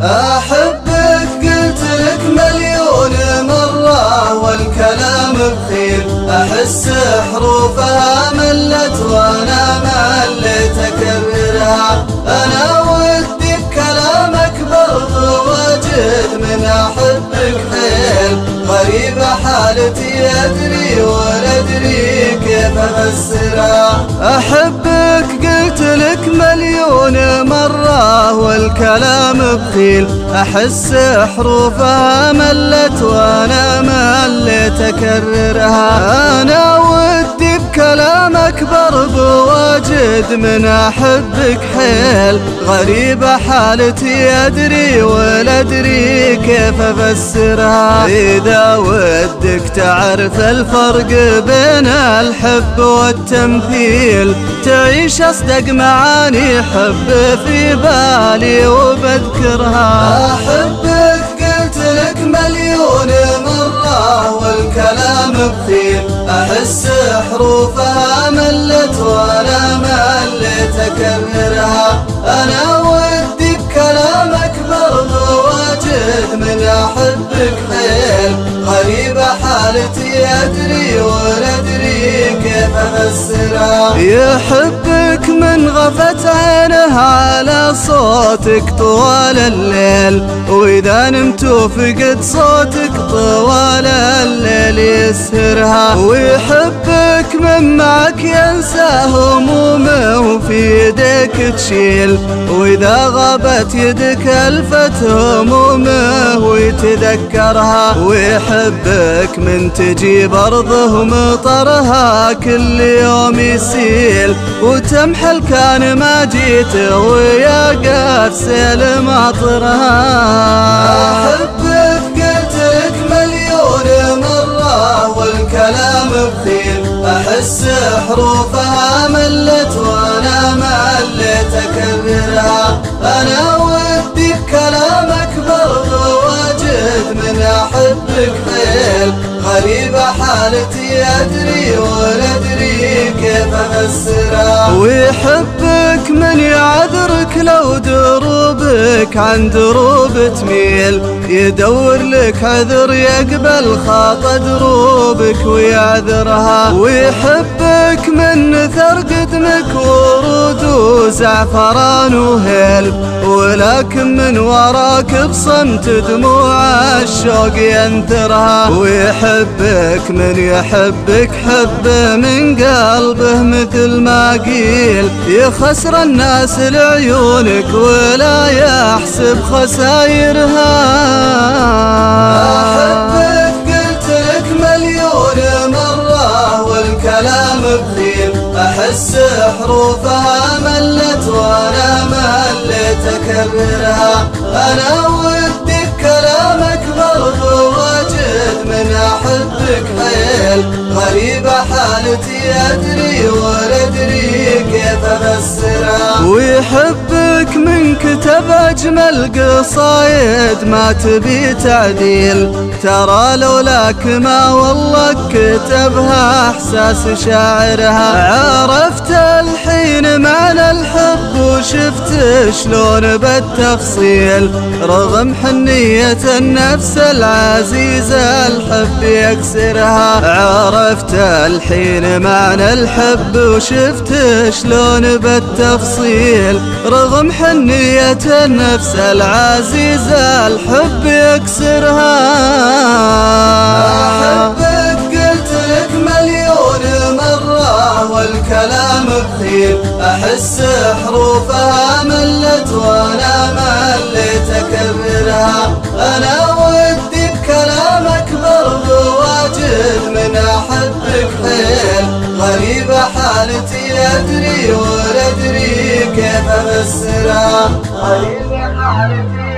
أحبك قلت لك مليون مرة والكلام بخيل، أحس حروفها ملت وأنا مليت أكررها. أنا ودي بكلامك برضو واجد من أحبك حيل، غريبة حالتي أدري ولا أدري كيف أفسرها. أحبك قلت لك مليون مرة والكلام بخيل، أحس حروفها ملت وأنا مليت أكررها. أنا ودي بكلامك برضو واجد من أحبك حيل، غريبة حالتي أدري ولا أدري كيف أفسرها. إذا ودك تعرف الفرق بين الحب والتمثيل، تعيش أصدق معاني حب في بالي وبذكرها. أحبك قلت لك مليون مرة والكلام بخيل، أحس حروفها ملت وأنا مليت أكررها. أنا ودي بكلامك برضو واجد من أحبك حيل، غريبة حالتي أدري ولا أدري كيف أفسرها. يحبك من غفت عينه على صوتك طوال الليل، وإذا نمت فقد صوتك طوال الليل يسهرها. ويحبك من معك ينسى همومه وفي يديك تشيل، وإذا غابت يدك ألفت همومه ويتذكرها. ويحبك من تجيب أرضه مطرها كل يوم يسيل، وتمحل كان ما جيت ويا قاف سيل مطرها. أحبك قلت لك مليون مرة والكلام بخيل، أحس حروفها ملت وأنا مليت أكررها. أنا ودي بكلامك برضو واجد من أحبك حيل، غريبة حالتي أدري ولا أدري كيف أفسرها. ويحبك من يعذرك لو دروبك عن دروب تميل، يدور لك عذر يقبل خاطى دروبك ويعذرها. ويحبك من نثر قدمك ورود وزعفران وهيل، ولكن من وراك بصمت دموع الشوق ينثرها. ويحبك من يحبك حبه من قلبه مثل ما قيل، يخسر الناس لعيونك ولا يحسب خسايرها. أحبك قلت لك مليون مرة والكلام بخيل، أحس حروفها ملت وأنا مليت أكررها. أنا ودي بكلامك برضو واجد من أحبك حيل، غريبة حالتي أدري ولا أدري كيف أفسرها. ويحبك من كتب أجمل قصايد ما تبي تعديل، ترى لولاك ما والله كتبها إحساس شاعرها. عرفت الحين معنى الحب وشفت شلون بالتفصيل، رغم حنية النفس العزيزة الحب يكسرها. عرفت الحين معنى الحب وشفت شلون بالتفصيل، رغم حنية النفس العزيزة الحب يكسرها. أحبك قلت لك مليون مرة والكلام بخيل، أحس حروفها ملت وأنا مليت أكررها. أنا ودي بكلامك برضو واجد من أحبك حيل، غريبة حالتي أدري ولا أدري كيف أفسرها. غريبة حالتي